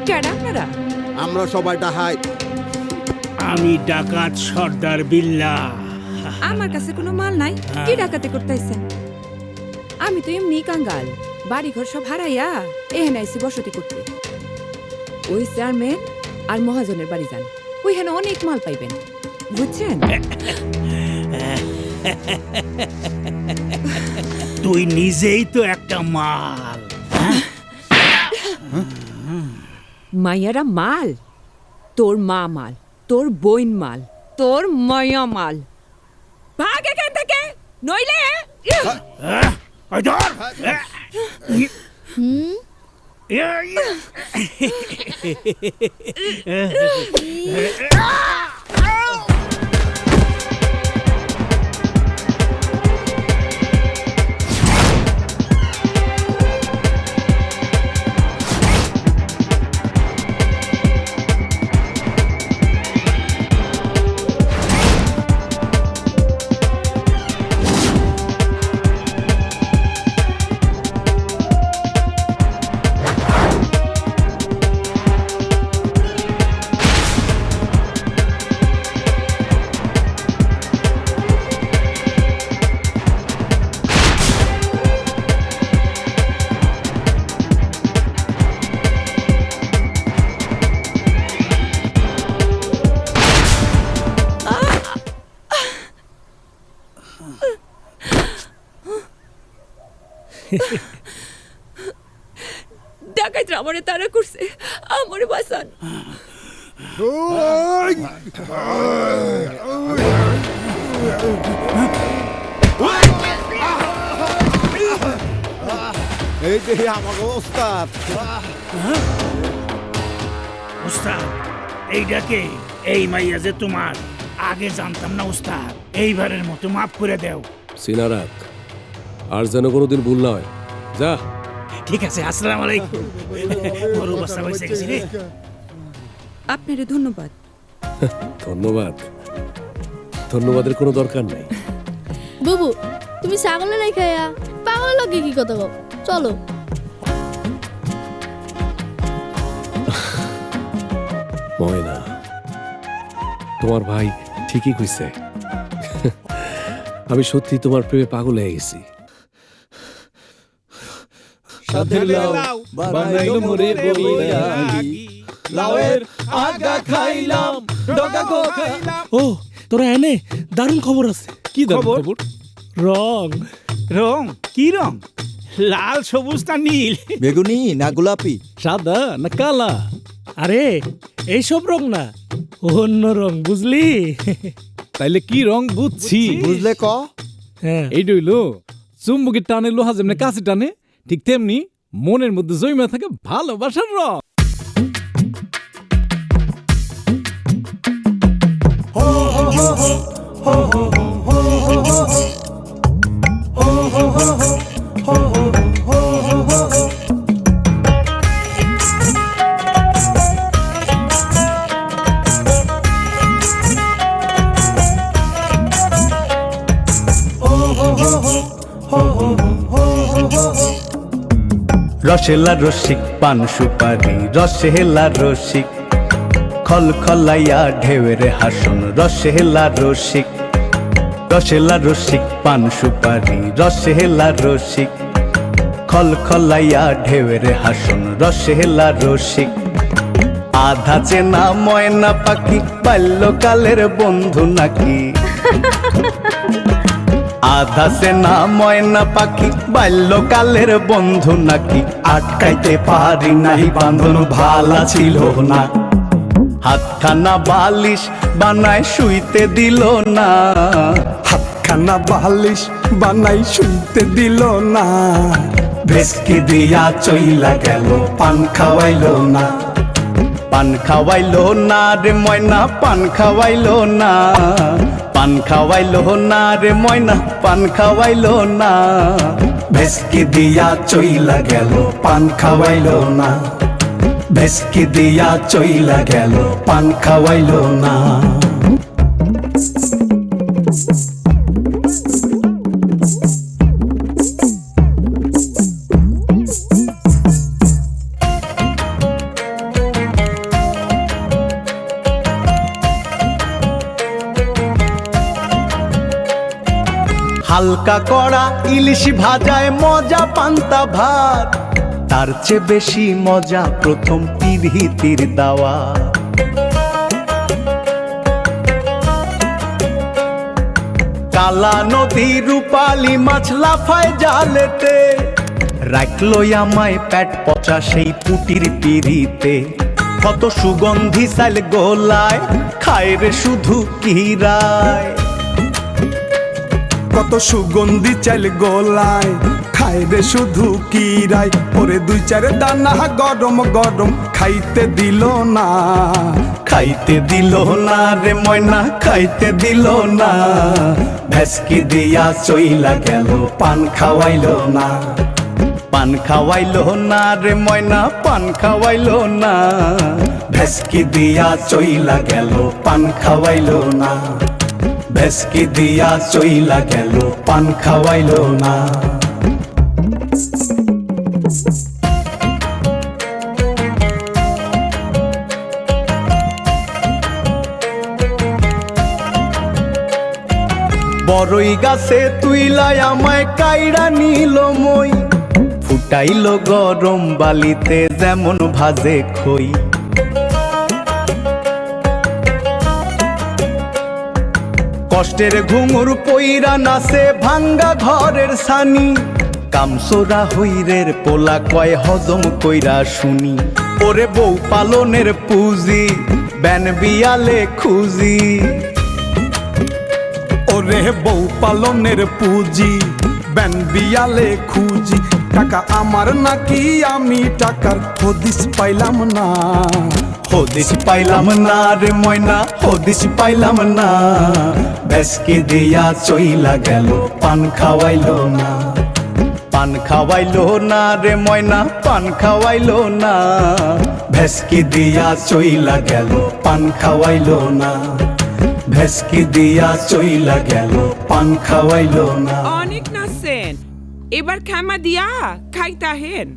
কেডা আপনারা? আমরা সবাই ডাহাই। আমি ডাকাত সর্দার বিল্লা। আমার কাছে কোনো মাল নাই, কি ডাকাতি করতেছেন? আমি তো এমনি কাঙ্গাল, বাড়ি ঘর সব হারাইয়া এখানে আইসি বসতি করতে। ওই চেয়ারম্যান আর মহাজনের বাড়ি যান, ওইখানে অনেক মাল পাইবেন, বুঝছেন? তুই নিজেই তো একটা মাল। মাইয়ারা মাল? তোর মা মাল, তোর বইন মাল, তোর মায়া মাল। ভাগ এখান থেকে, নইলে ওই ধর। ডাকাইতরা আমারে তাড়া করছে, আমারে বাঁচান। এই যে আমাকে ওস্তাদ। উস্তাদ, এইটাকে এই মাইয়া যে তোমার, আগে জানতাম না উস্তাদ। এইবারের মতো মাফ করে দেও। সিনা রাখ, আর যেন কোনোদিন ভুল না হয়। যা। ঠিক আছে, আসসালামু আলাইকুম। বড় বাচ্চা হয়েছে গেছি রে। আপনারে ধন্যবাদ। ধন্যবাদ, ধন্যবাদের কোনো দরকার নাই। বুবু, তুমি ছাগলে নাই খাইয়া পাগল লাগে কি কথা কও? চলো। ময়না, তোমার ভাই ঠিকই কইছে। আমি সত্যি তোমার প্রেমে পাগল হয়ে গেছি। সাধের লাউ বানাইলো মোরে বইয়াগি, লাউয়ের আগা খাইলাম ডগা গো খাইলাম। ও তোরা এনে দারুণ খবর আছে। কি খবর? রং রং? কি রং? লাল, সবুজ না নীল? বেগুনি না গোলাপি? সাদা না কালা? আরে এইসব রং না, অন্য রং, বুঝলি? তাইলে কি রং বুঝছি। বুঝলে ক? হ্যাঁ, এই ডইলো চুম্বকের টানে লোহা যেমনি কাছে টানে, ঠিক তেমনি মনের মধ্যে জমে থাকে ভালোবাসার রং। রসেলা রসিক পান সুপারি, রসেলা রসিক খলখলাইয়া ঢেউয়ের হাসন। রসেলা রসিক, রসেলা রসিক পান সুপারি, রসেলা রসিক খলখলাইয়া ঢেউয়ের হাসন। রসেলা রসিক আধা চেনা ময়না পাখি, বাল্যকালের বন্ধু নাকি? আধা চেনা ময়না পাখি, বাল্যকালের বন্ধু নাকি? আটকাইতে পারি নাই বাঁধন, ভালা ছিল না। হাতখানা বালিশ বানায় শুইতে দিল না, হাতখানা বালিশ বানাই শুইতে দিল না। ভেসকি দিয়া চইলা গেল, পান খাওয়াইলো না। পান খাওয়াইলো না রে ময়না, পান খাওয়াইলো না। পান খাওয়াইলো না রে ময়না, পান খাওয়াইলো না। ভেসকি দিয়া চইলা গেল, পান খাওয়াইলো না। ভেসকি দিয়া চইলা গেল, পান খাওয়াইলো না। হালকা কড়া ইলিশ ভাজায় মজা পান্তা ভাত, তার চেয়ে বেশি মজা প্রথম পিরিতির দাওয়া। কালা নদী রূপালি মাছ লাফায় জালেতে, রাখলো আমায় পেট পচা সেই পুটির পিরিতে। কত সুগন্ধি সাইল গোলায় খায় রে শুধু কিরায়, কত সুগন্ধি চাল গোলায় খায় রে শুধু কিরায়। ওরে দুই চার দানা গরম গরম খাইতে দিল না, খাইতে দিল না রে ময়না খাইতে দিল না, ভেসকি দিয়া চইলা গেল পান খাওয়াইলো না। পান খাওয়াইলো না রে ময়না পান খাওয়াইলো না, ভেসকি দিয়া চইলা গেল পান খাওয়াইলো না। ভেসকি দিয়া চইলা গেল পান খাওয়াইলো না। বড়ই গাছে তুইলাই আমায় কাইড়া নিল মই, ফুটাইল গরম বালিতে যেমন ভাজে খই। কষ্টের ঘুঙুর পইরা নাচে ভাঙ্গা ঘরের ছানি, কামসোরা হইরের পোলা কয় হজম কইরা শুনি। ওরে বউ পালনের পুঁজি ব্যান বিয়ালে খুঁজি, ওরে বউ পালনের পুঁজি ব্যান বিয়ালে খুঁজি। টাকা আমার নাকি আমি টাকার হদিস পাইলাম না, হদিস পাইলাম না রে ময়না হদিস পাইলাম না, ভেসকি দিয়া চইলা গেল পান খাওয়াইলো না। পান খাওয়াইলো না রে ময়না পান খাওয়াইলো না, ভেসকি দিয়া চইলা গেল পান খাওয়াইলো না। ভেসকি দিয়া চইলা গেল পান খাওয়াইলো না। অনেক নাচছেন, এবার খামা দিয়া খাইতাহেন।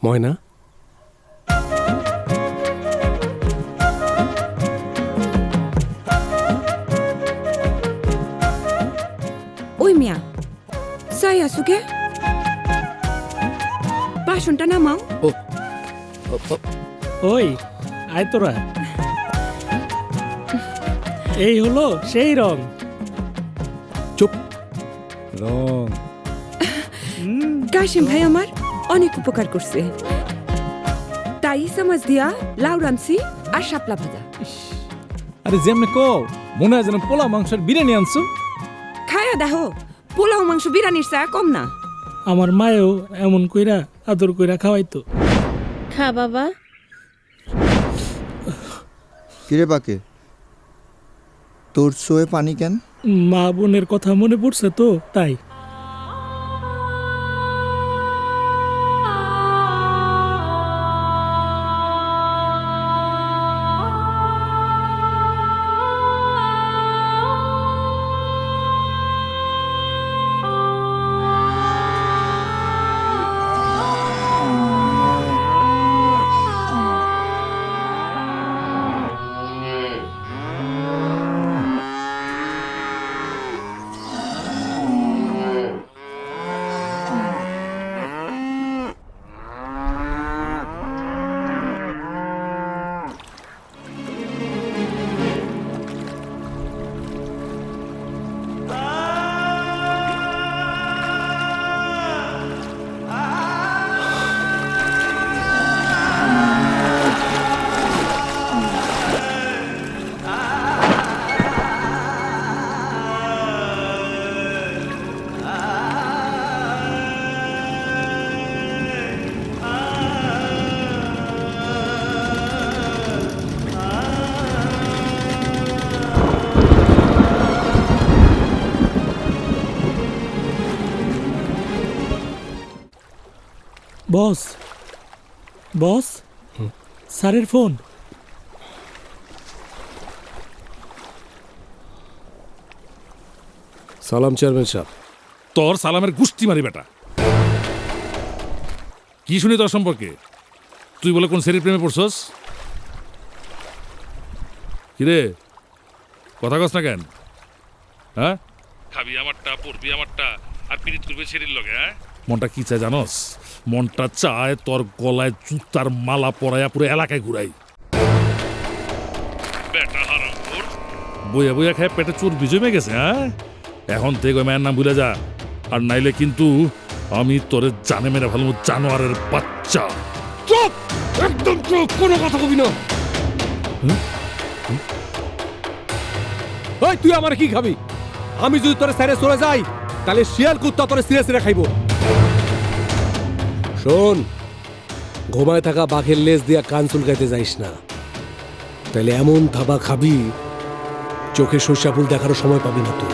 ময়না, ওই মিয়া চাই আসুকে, বাসনটা নামাও। ওই আয় তোরা, এই হলো সেই রং। চুপ। রং কাশিম ভাই আমার অনেক উপকার করছে, তাই সমাজ দিয়া লাউ রানছি আর শাপলা ভাজা। আরে যেমনে কও মনে হয় যেন পোলা মাংসের বিরিয়ানি আনছো। খায়া দেখো, পোলাও মাংস বিরিয়ানির চা কম না। আমার মায়েও এমন কইরা আদর কইরা খাওয়াইতো। খা বাবা। কিরে পাকে, তোর চোয়ে পানি কেন? মা বোনের কথা মনে পড়ছে তো তাই। বস বস, স্যারের ফোন। সালাম চেয়ারম্যান সাহেব। তোর সালামের গুষ্টি মারি বেটা। কি শুনি তোর সম্পর্কে? তুই বলে কোন সেরির প্রেমে পড়ছস? কিরে কথা কস না কেন? হ্যাঁ, খাবি আমারটা, পড়বি আমারটা, আর পিরিত করবি সেরির লগে। হ্যাঁ, মনটা কি চায় জানোস? মনটা চায় তোর গলায় জুতার মালা পরাইয়া পুরো এলাকায় ঘুরাই। বেটা হারামখোর, বইয়া বইয়া খায় পেটে চর্বি জমে গেছে। হ্যাঁ, এখন থেকে ওই মায়ের নাম ভুলে যা, আর নাইলে কিন্তু আমি তোরে জানে মেরে ফেলবো, জানোয়ারের বাচ্চা। চুপ, একদম চুপ, কোনো কথা কবি না। ওই তুই আমার কি খাবি? আমি যদি তোরে সাইরে চলে যাই তাহলে শিয়াল কুত্তা তোরে সিরে সিরে খাইব। শোন, ঘুমায় থাকা বাঘের লেজ দিয়া কান চুলকাইতে যাইস না, তাহলে এমন থাবা খাবি চোখে সর্ষা ফুল দেখারও সময় পাবি না তুই।